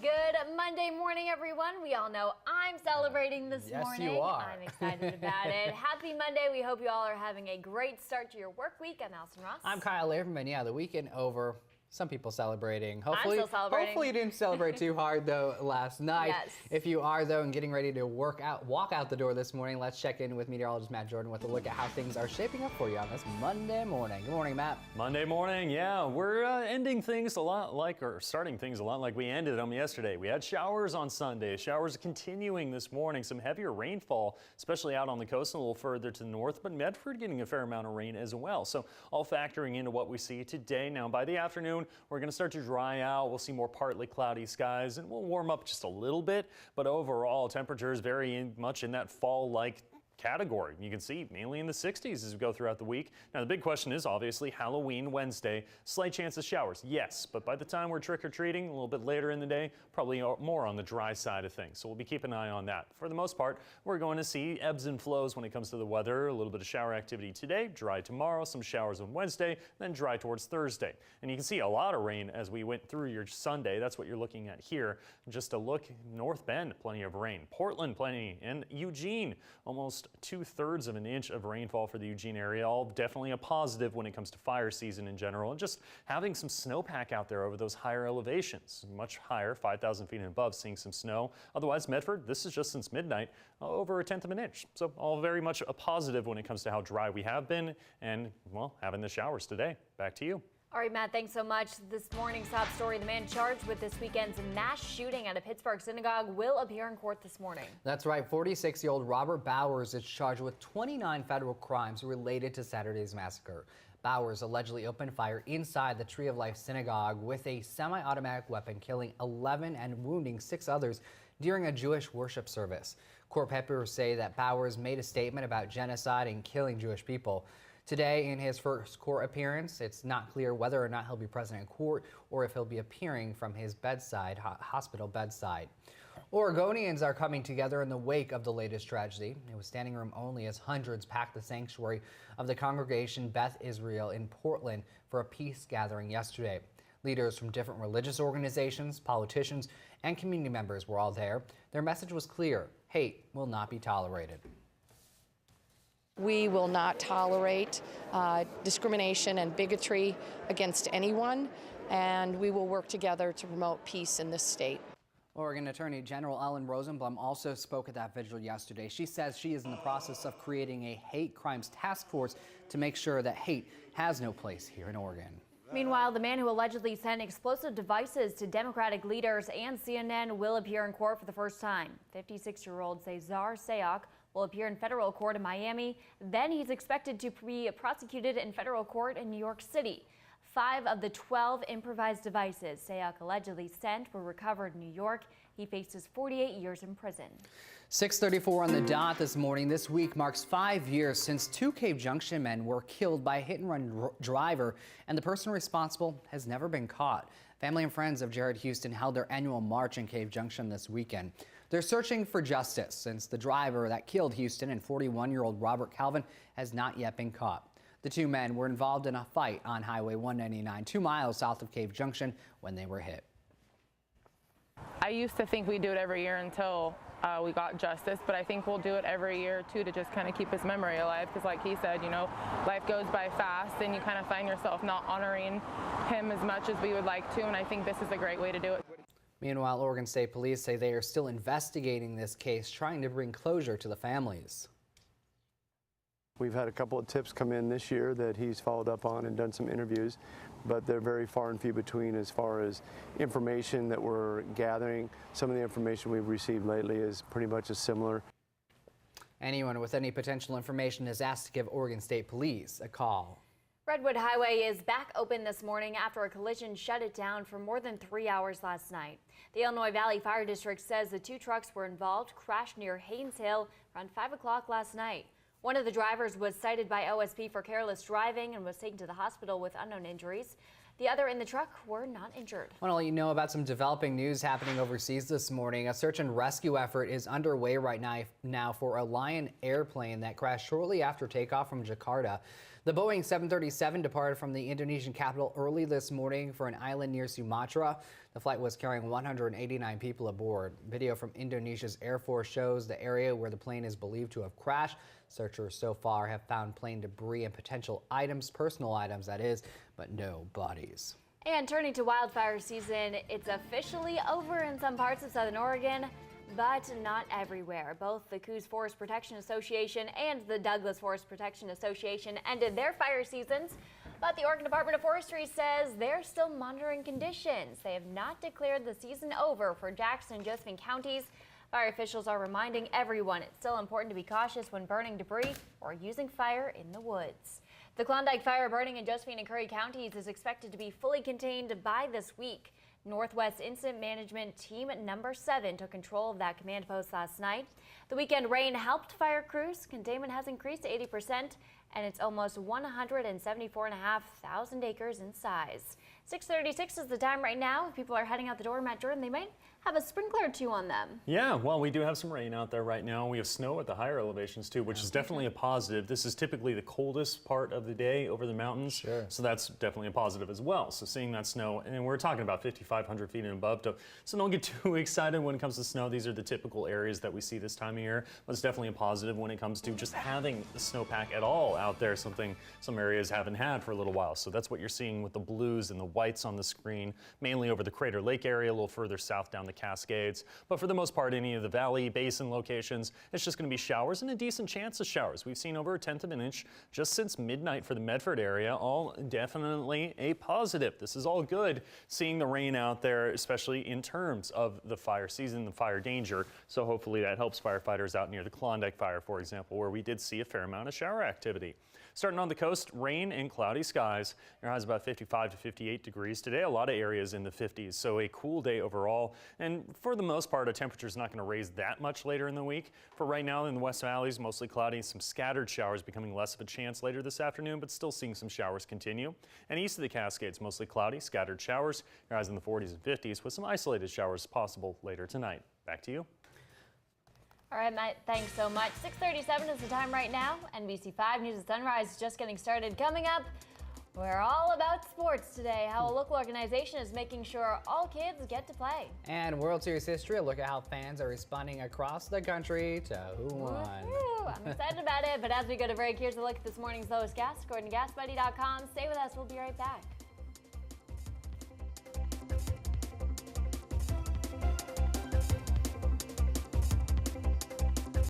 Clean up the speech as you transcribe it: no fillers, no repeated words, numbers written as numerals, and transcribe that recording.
Good Monday morning, everyone. We all know I'm celebrating this morning. Yes, you are. I'm excited about it. Happy Monday. We hope you all are having a great start to your work week. I'm Allison Ross. I'm Kyle Laverman, and yeah, the weekend over. Some people celebrating. I'm still celebrating. Hopefully you didn't celebrate too hard though last night. Yes. If you are though and getting ready to walk out the door this morning, let's check in with meteorologist Matt Jordan with a look at how things are shaping up for you on this Monday morning. Good morning, Matt. Monday morning, yeah, we're ending things a lot like, or starting things a lot like we ended them yesterday. We had showers on Sunday, showers continuing this morning, some heavier rainfall, especially out on the coast and a little further to the north, but Medford getting a fair amount of rain as well. So all factoring into what we see today. Now by the afternoon, we're going to start to dry out. We'll see more partly cloudy skies and we'll warm up just a little bit, but overall temperatures very much in that fall-like category. You can see mainly in the 60s as we go throughout the week. Now the big question is obviously Halloween Wednesday. Slight chance of showers, yes, but by the time we're trick-or-treating a little bit later in the day, probably more on the dry side of things. So we'll be keeping an eye on that. For the most part, we're going to see ebbs and flows when it comes to the weather. A little bit of shower activity today, dry tomorrow, some showers on Wednesday, then dry towards Thursday. And you can see a lot of rain as we went through your Sunday. That's what you're looking at here. Just a look, North Bend, plenty of rain. Portland, plenty, and Eugene, almost 2/3 of an inch of rainfall for the Eugene area. All definitely a positive when it comes to fire season in general, and just having some snowpack out there over those higher elevations, much higher, 5,000 feet and above, seeing some snow. Otherwise, Medford, this is just since midnight, over 1/10 of an inch. So all very much a positive when it comes to how dry we have been and, well, having the showers today. Back to you. All right, Matt, thanks so much. This morning's top story, the man charged with this weekend's mass shooting at a Pittsburgh synagogue will appear in court this morning. That's right. 46-year-old Robert Bowers is charged with 29 federal crimes related to Saturday's massacre. Bowers allegedly opened fire inside the Tree of Life synagogue with a semi-automatic weapon, killing 11 and wounding 6 others during a Jewish worship service. Court papers say that Bowers made a statement about genocide and killing Jewish people. Today, in his first court appearance, it's not clear whether or not he'll be present in court or if he'll be appearing from his bedside, hospital bedside. Oregonians are coming together in the wake of the latest tragedy. It was standing room only as hundreds packed the sanctuary of the congregation Beth Israel in Portland for a peace gathering yesterday. Leaders from different religious organizations, politicians, and community members were all there. Their message was clear: hate will not be tolerated. We will not tolerate discrimination and bigotry against anyone, and we will work together to promote peace in this state. Oregon Attorney General Ellen Rosenblum also spoke at that vigil yesterday. She says she is in the process of creating a hate crimes task force to make sure that hate has no place here in Oregon. Meanwhile, the man who allegedly sent explosive devices to Democratic leaders and CNN will appear in court for the first time. 56-year-old Cesar Sayoc will appear in federal court in Miami. Then he's expected to be prosecuted in federal court in New York City. 5 of the 12 improvised devices Sayoc allegedly sent were recovered in New York. He faces 48 years in prison. 6:34 on the dot this morning. This week marks 5 years since 2 Cave Junction men were killed by a hit-and-run driver, and the person responsible has never been caught. Family and friends of Jared Houston held their annual march in Cave Junction this weekend. They're searching for justice since the driver that killed Houston and 41-year-old Robert Calvin has not yet been caught. The 2 men were involved in a fight on Highway 199, 2 miles south of Cave Junction, when they were hit. I used to think we'd do it every year until we got justice, but I think we'll do it every year too to just kind of keep his memory alive, because like he said, you know, life goes by fast and you kind of find yourself not honoring him as much as we would like to, and I think this is a great way to do it. Meanwhile, Oregon State Police say they are still investigating this case, trying to bring closure to the families. We've had a couple of tips come in this year that he's followed up on and done some interviews, but they're very far and few between as far as information that we're gathering. Some of the information we've received lately is pretty much as similar. Anyone with any potential information is asked to give Oregon State Police a call. Redwood Highway is back open this morning after a collision shut it down for more than 3 hours last night. The Illinois Valley Fire District says the 2 trucks were involved crashed near Haynes Hill around 5 o'clock last night. One of the drivers was cited by OSP for careless driving and was taken to the hospital with unknown injuries. The other in the truck were not injured. I want to let you know about some developing news happening overseas this morning. A search and rescue effort is underway right now for a Lion airplane that crashed shortly after takeoff from Jakarta. The Boeing 737 departed from the Indonesian capital early this morning for an island near Sumatra. The flight was carrying 189 people aboard. Video from Indonesia's Air Force shows the area where the plane is believed to have crashed. Searchers so far have found plane debris and potential items, personal items that is, but no bodies. And turning to wildfire season, it's officially over in some parts of southern Oregon, but not everywhere. Both the Coos Forest Protection Association and the Douglas Forest Protection Association ended their fire seasons, but the Oregon Department of Forestry says they're still monitoring conditions. They have not declared the season over for Jackson and Josephine counties. Fire officials are reminding everyone it's still important to be cautious when burning debris or using fire in the woods. The Klondike fire burning in Josephine and Curry counties is expected to be fully contained by this week. Northwest Incident Management Team number 7 took control of that command post last night. The weekend rain helped fire crews. Containment has increased to 80%, and it's almost 174,500 acres in size. 6:36 is the time right now. If people are heading out the door, Matt Jordan, they might have a sprinkler or two on them. Yeah, well, we do have some rain out there right now. We have snow at the higher elevations too, which is definitely a positive. This is typically the coldest part of the day over the mountains, so that's definitely a positive as well. So seeing that snow, and we're talking about 5,500 feet and above, so don't get too excited when it comes to snow. These are the typical areas that we see this time of year, but it's definitely a positive when it comes to just having the snowpack at all out there, something some areas haven't had for a little while. So that's what you're seeing with the blues and the whites on the screen, mainly over the Crater Lake area, a little further south down the Cascades. But for the most part, any of the valley basin locations, it's just going to be showers and a decent chance of showers. We've seen over 1/10 of an inch just since midnight for the Medford area, all definitely a positive. This is all good, seeing the rain out there, especially in terms of the fire season, the fire danger. So hopefully that helps firefighters out near the Klondike fire, for example, where we did see a fair amount of shower activity. Starting on the coast, rain and cloudy skies. Your highs about 55 to 58 degrees. Today, a lot of areas in the 50s, so a cool day overall. And for the most part, our temperature is not going to raise that much later in the week. For right now in the West Valleys, mostly cloudy, some scattered showers becoming less of a chance later this afternoon, but still seeing some showers continue. And east of the Cascades, mostly cloudy, scattered showers. Your highs in the 40s and 50s with some isolated showers possible later tonight. Back to you. All right, Matt, thanks so much. 6:37 is the time right now. NBC5 News at Sunrise is just getting started. Coming up, we're all about sports today, how a local organization is making sure all kids get to play. And World Series history, a look at how fans are responding across the country to who won. Woo-hoo. I'm excited about it, but as we go to break, here's a look at this morning's lowest gas, according to GasBuddy.com. Stay with us, we'll be right back.